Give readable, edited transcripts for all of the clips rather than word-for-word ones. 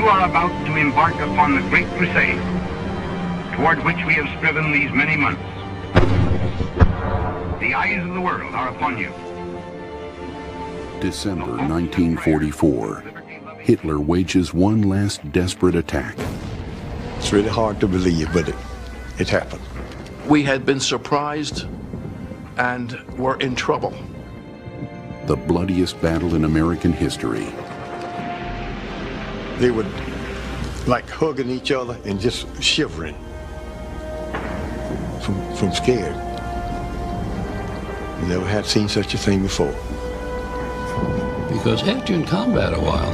are about to embark upon the great crusade toward which we have striven these many months. The eyes of the world are upon you. December 1944. Hitler wages one last desperate attack. It's really hard to believe, but it happened. We had been surprised and were in trouble. The bloodiest battle in American history. They would like hugging each other and just shivering from scared. Never had seen such a thing before. Because after you're in combat a while,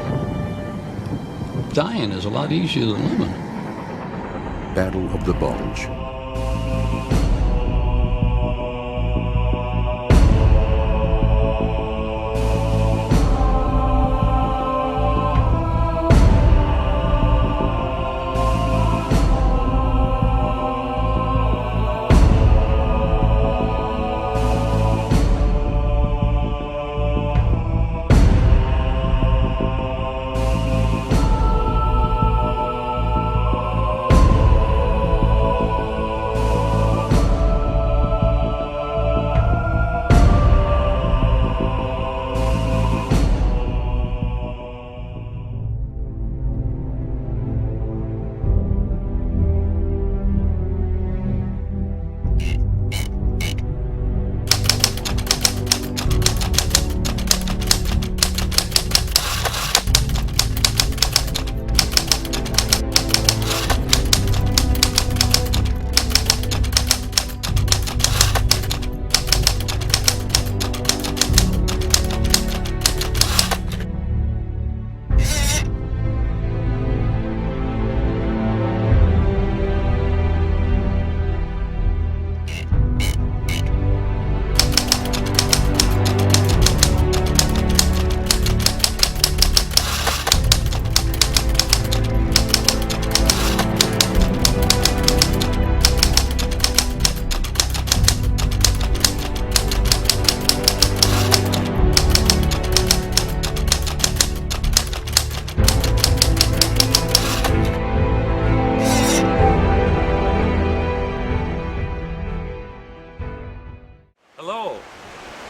dying is a lot easier than living. Battle of the Bulge.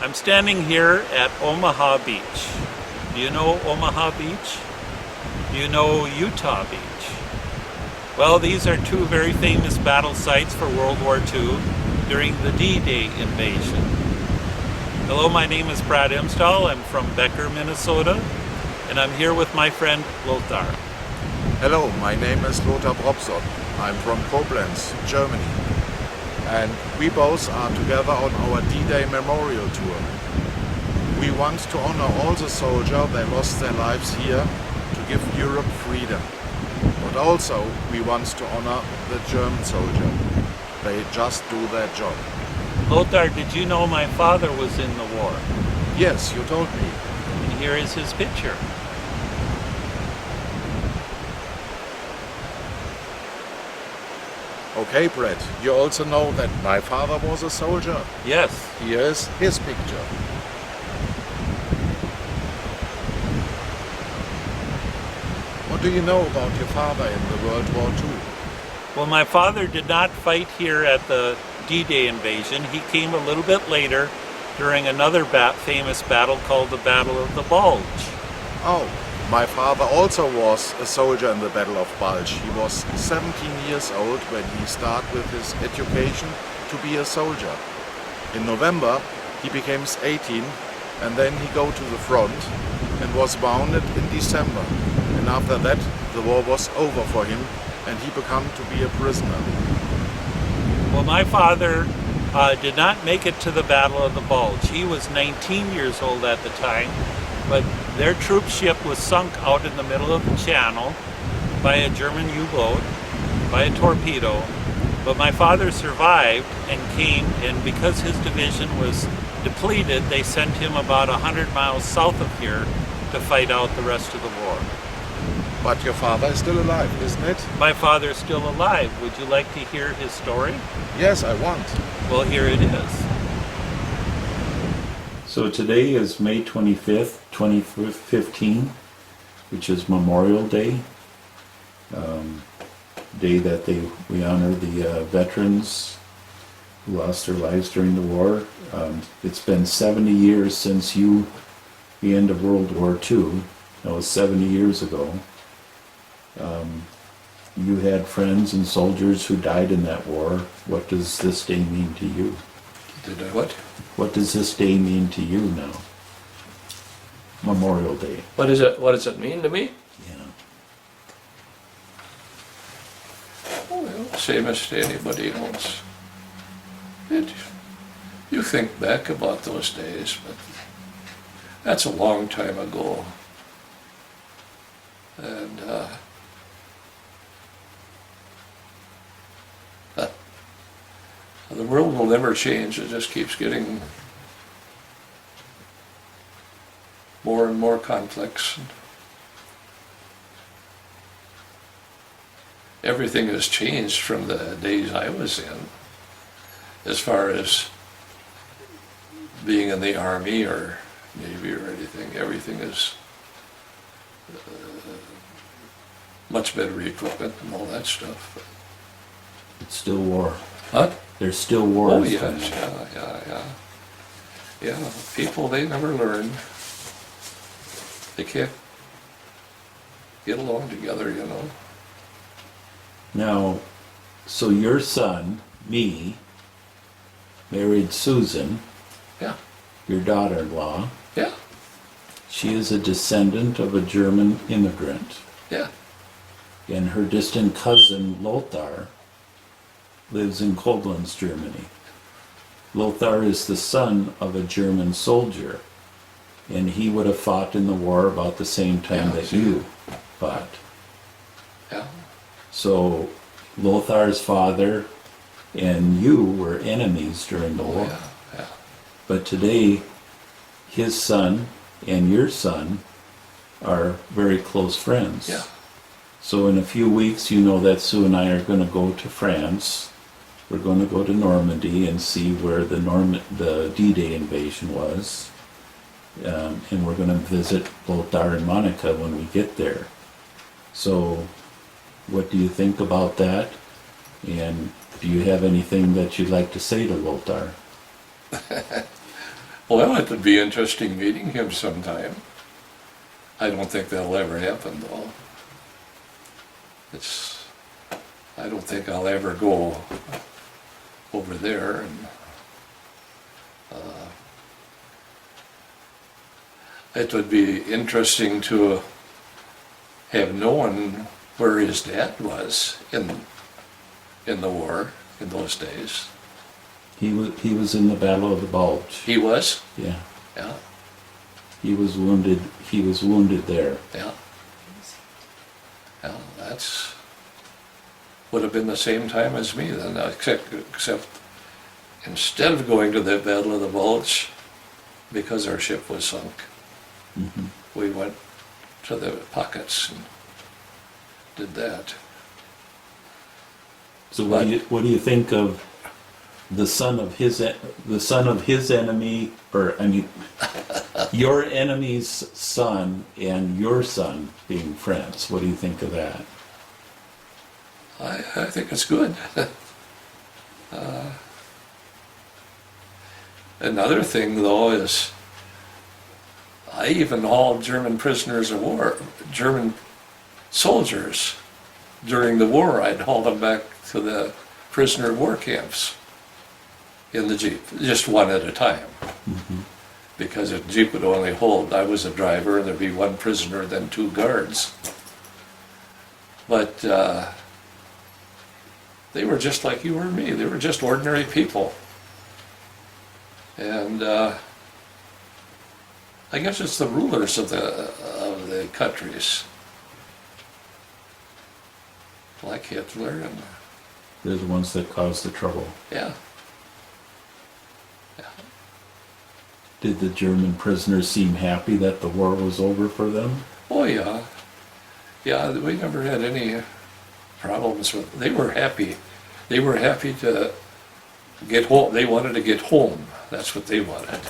I'm standing here at Omaha Beach. Do you know Omaha Beach? Do you know Utah Beach? Well, these are two very famous battle sites for World War II during the D-Day invasion. Hello, my name is Imsdahl. I'm from Becker, Minnesota, and I'm here with my friend Lothar. Hello, my name is Lothar Propson. I'm from Koblenz, Germany. And we both are together on our D-Day memorial tour. We want to honor all the soldiers that lost their lives here to give Europe freedom. But also we want to honor the German soldier. They just do their job. Lothar, did you know my father was in the war? Yes, you told me. And here is his picture. Okay, Brett, you also know that my father was a soldier? Yes. Here is his picture. What do you know about your father in the World War II? Well, my father did not fight here at the D-Day invasion. He came a little bit later during another famous battle called the Battle of the Bulge. Oh, my father also was a soldier in the Battle of Bulge. He was 17 years old when he started with his education to be a soldier. In November he became 18 and then he go to the front and was wounded in December. And after that the war was over for him and he became to be a prisoner. Well, my father did not make it to the Battle of the Bulge. He was 19 years old at the time, but their troop ship was sunk out in the middle of the channel by a German U-boat, by a torpedo. But my father survived and came, and because his division was depleted, they sent him about 100 miles south of here to fight out the rest of the war. But your father is still alive, isn't it? My father is still alive. Would you like to hear his story? Yes, I want. Well, here it is. So today is May 25th, 2015, which is Memorial Day. day that we honor the veterans who lost their lives during the war. It's been 70 years since the end of World War II. That was 70 years ago. You had friends and soldiers who died in that war. What does this day mean to you? Did I what? What does this day mean to you now? Memorial Day. What does it mean to me? Yeah. Well, same as to anybody else. You think back about those days, but that's a long time ago. And the world will never change. It just keeps getting more and more complex. Everything has changed from the days I was in, as far as being in the Army or Navy or anything. Everything is much better equipment and all that stuff. It's still war. Huh? There's still wars. Oh yes, yeah. People, they never learn. They can't get along together, you know. Now, so your son, me, married Susan, Yeah, your daughter-in-law. yeah, She is a descendant of a German immigrant. yeah. And her distant cousin, Lothar, lives in Koblenz, Germany. Lothar is the son of a German soldier, and he would have fought in the war about the same time Yeah, that see. you fought. Yeah, So Lothar's father and you were enemies during the war. yeah. But today, his son and your son are very close friends. Yeah. So in a few weeks, you know that Sue and I are going to go to France. We're going to go to Normandy and see where the D-Day invasion was. And we're going to visit Lothar and Monica when we get there. So what do you think about that? And do you have anything that you'd like to say to Lothar? Well, it would be interesting meeting him sometime. I don't think that'll ever happen, though. I don't think I'll ever go over there, and it would be interesting to have known where his dad was in the war in those days. He was in the Battle of the Bulge. He was? Yeah. Yeah, He was wounded there. yeah. Yeah, would have been the same time as me then, except instead of going to the Battle of the Bulge, because our ship was sunk, we went to the pockets and did that. So what do you think of the son of his enemy, or I mean, your enemy's son and your son being friends? What do you think of that? I think it's good. Another thing, though, is I even hauled German prisoners of war, German soldiers during the war. I'd haul them back to the prisoner of war camps in the Jeep, just one at a time. Because a Jeep would only hold, I was a driver, and there'd be one prisoner, then two guards. But they were just like you or me. They were just ordinary people. And I guess it's the rulers of the countries, like Hitler, and They're the ones that caused the trouble. yeah. Did the German prisoners seem happy that the war was over for them? Oh yeah. Yeah, we never had any problems with, they were happy. They were happy to get home. They wanted to get home. That's what they wanted.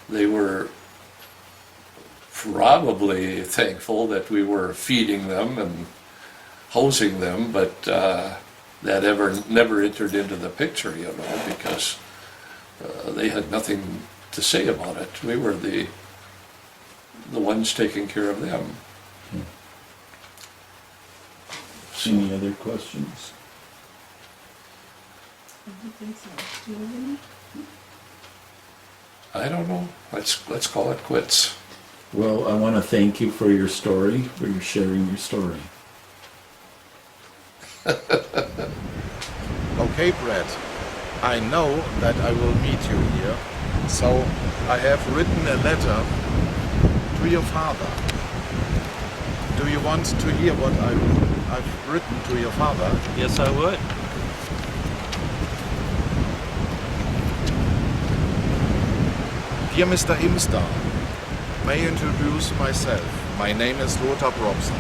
They were probably thankful that we were feeding them and housing them, but that never entered into the picture, you know, because they had nothing to say about it. We were the ones taking care of them. Any other questions? I don't think so. Do you have any? I don't know. Let's call it quits. Well, I want to thank you for your story, for your sharing your story. Okay, Brad, I know that I will meet you here, so I have written a letter to your father. Do you want to hear what I've written to your father? Yes, I would. Dear Mr. Imsdahl, may I introduce myself. My name is Lothar Propson,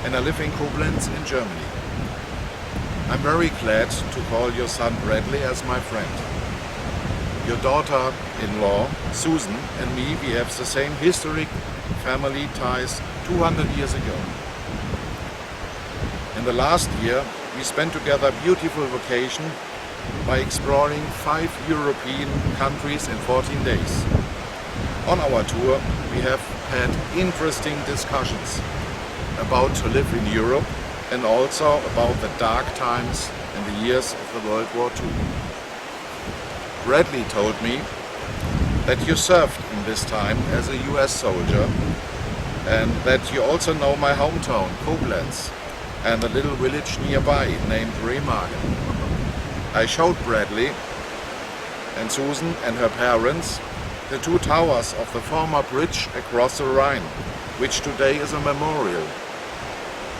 and I live in Koblenz in Germany. I'm very glad to call your son Bradley as my friend. Your daughter-in-law, Susan, and me, we have the same historic family ties 200 years ago. In the last year, we spent together a beautiful vacation by exploring 5 European countries in 14 days. On our tour, we have had interesting discussions about to live in Europe and also about the dark times in the years of the World War II. Bradley told me that you served in this time as a US soldier and that you also know my hometown, Koblenz, and a little village nearby named Remagen. I showed Bradley and Susan and her parents the 2 towers of the former bridge across the Rhine, which today is a memorial.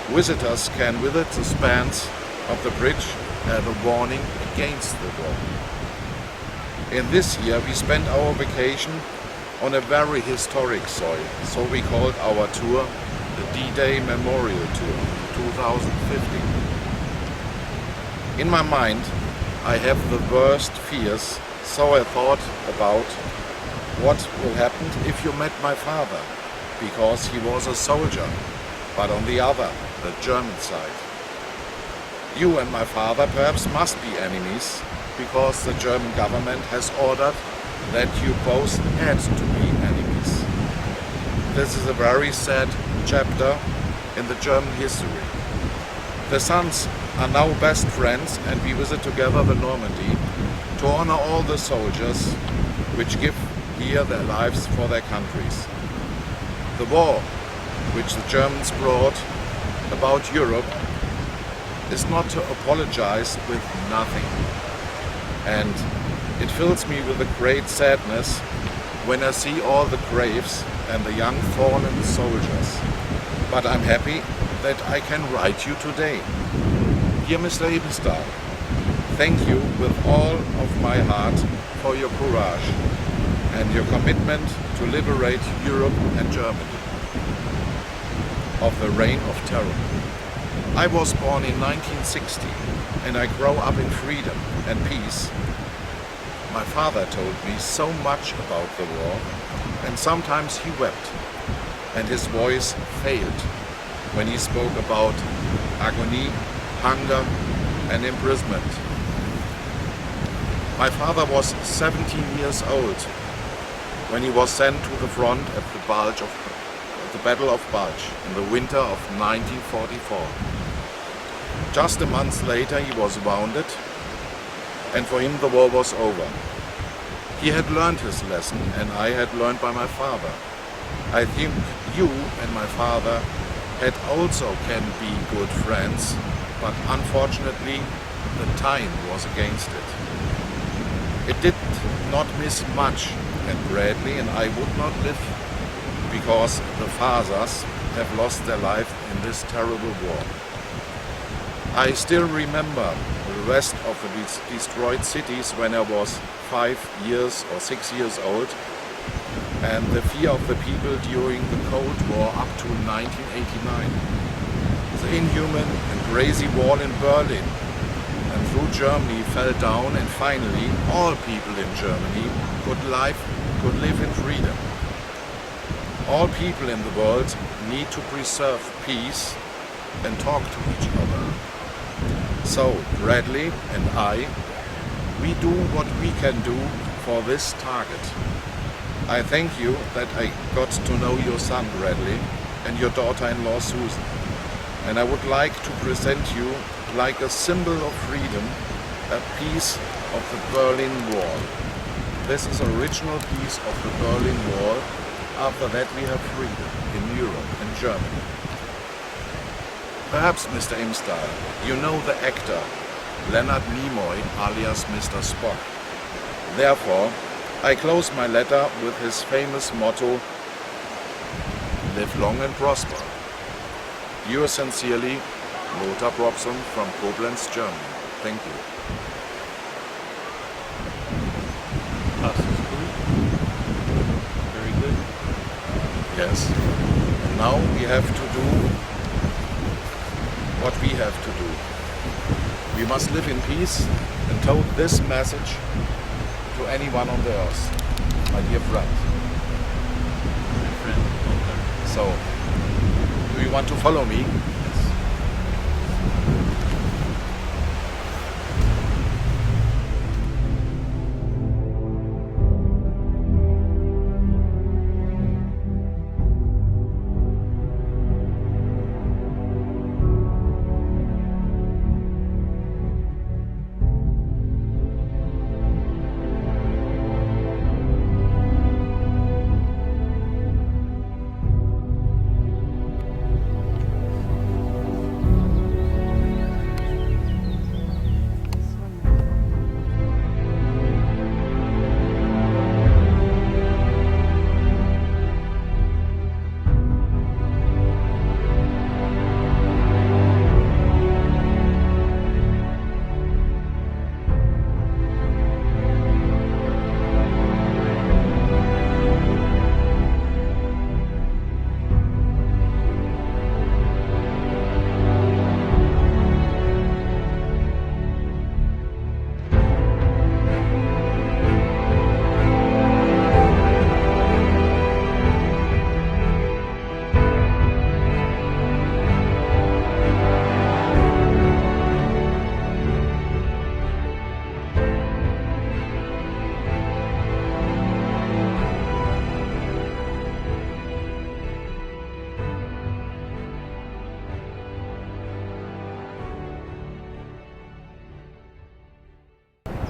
Visitors can visit the spans of the bridge as a warning against the war. In this year we spent our vacation on a very historic soil, so we called our tour the D-Day Memorial Tour 2015. In my mind I have the worst fears, so I thought about what will happen if you met my father, because he was a soldier, but on the other, the German side. You and my father perhaps must be enemies, because the German government has ordered that you both had to be enemies. This is a very sad chapter in the German history. The sons are now best friends, and we visit together the Normandy to honor all the soldiers which give here their lives for their countries. The war which the Germans brought about Europe is not to apologize with nothing. And it fills me with a great sadness when I see all the graves and the young fallen soldiers. But I'm happy that I can write you today. Dear Mr. Imsdahl, thank you with all of my heart for your courage and your commitment to liberate Europe and Germany of the reign of terror. I was born in 1960 and I grew up in freedom and peace. My father told me so much about the war, and sometimes he wept and his voice failed when he spoke about agony, hunger and imprisonment. My father was 17 years old when he was sent to the front at the Battle of Bulge in the winter of 1944. Just a month later he was wounded, and for him the war was over. He had learned his lesson, and I had learned by my father. I think you and my father had also can be good friends, but unfortunately the time was against it. It did not miss much, and Bradley and I would not live because the fathers have lost their life in this terrible war. I still remember the rest of the destroyed cities when I was 5 years or 6 years old, and the fear of the people during the Cold War up to 1989. The inhuman and crazy wall in Berlin and through Germany fell down, and finally all people in Germany could live in freedom. All people in the world need to preserve peace and talk to each other. So Bradley and I, we do what we can do for this target. I thank you that I got to know your son Bradley and your daughter-in-law Susan. And I would like to present you, like a symbol of freedom, a piece of the Berlin Wall. This is original piece of the Berlin Wall. After that we have freedom in Europe and Germany. Perhaps, Mr. Imsdahl, you know the actor Leonard Nimoy alias Mr. Spock. Therefore, I close my letter with his famous motto, live long and prosper. Yours sincerely, Lothar Propson from Koblenz, Germany. Thank you. Very good. Yes. And now we have to do what we have to do. We must live in peace and tell this message to anyone on the earth, my dear friend. My friend, Lothar. So, do you want to follow me?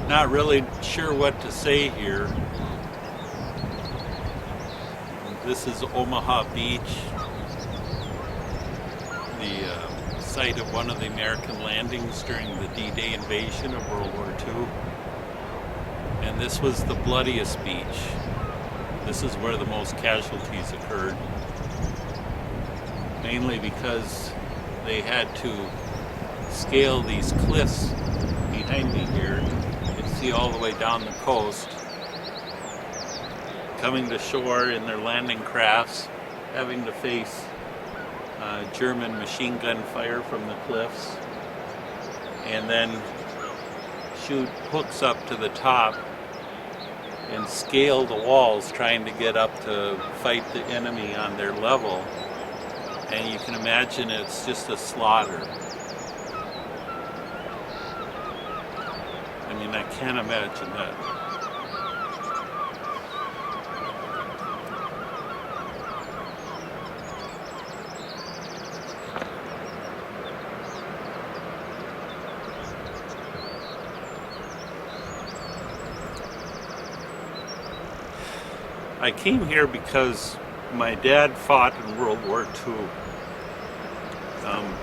Not really sure what to say here. This is Omaha Beach, the site of one of the American landings during the D-Day invasion of World War II. And this was the bloodiest beach. This is where the most casualties occurred. Mainly because they had to scale these cliffs behind me here. You can see all the way down the coast, coming to shore in their landing crafts, having to face German machine gun fire from the cliffs, and then shoot hooks up to the top and scale the walls trying to get up to fight the enemy on their level. And you can imagine it's just a slaughter. I mean, I can't imagine that. I came here because my dad fought in World War II.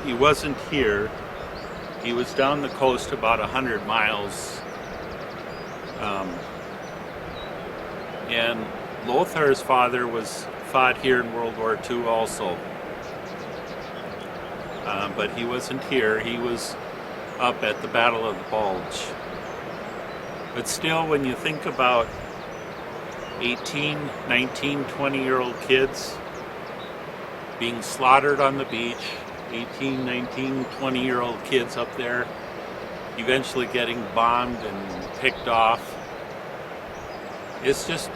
He wasn't here. He was down the coast about 100 miles. And Lothar's father fought here in World War II also. But he wasn't here. He was up at the Battle of the Bulge. But still, when you think about 18, 19, 20-year-old kids being slaughtered on the beach, 18, 19, 20-year-old kids up there, eventually getting bombed and picked off. It's just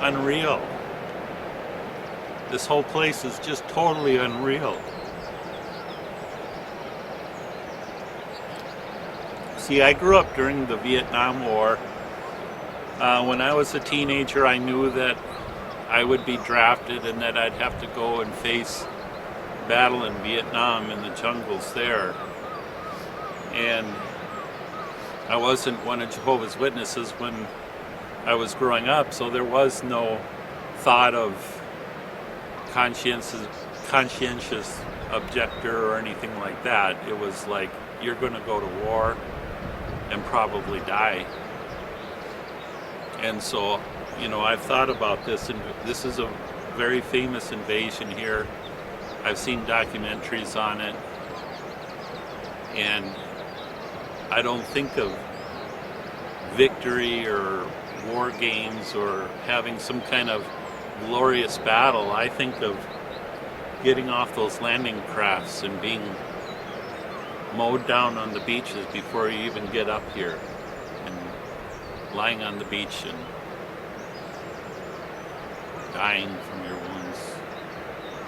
unreal. This whole place is just totally unreal. See, I grew up during the Vietnam War. When I was a teenager, I knew that I would be drafted and that I'd have to go and face battle in Vietnam in the jungles there. And I wasn't one of Jehovah's Witnesses when I was growing up, so there was no thought of conscientious objector or anything like that. It was like, you're going to go to war and probably die. And so, you know, I've thought about this, and this is a very famous invasion here. I've seen documentaries on it, and I don't think of victory or war games or having some kind of glorious battle. I think of getting off those landing crafts and being mowed down on the beaches before you even get up here, and lying on the beach and dying from your wounds.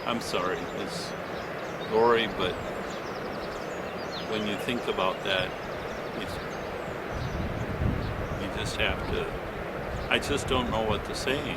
I'm sorry, it's gory, but when you think about that, you just have to, I just don't know what to say.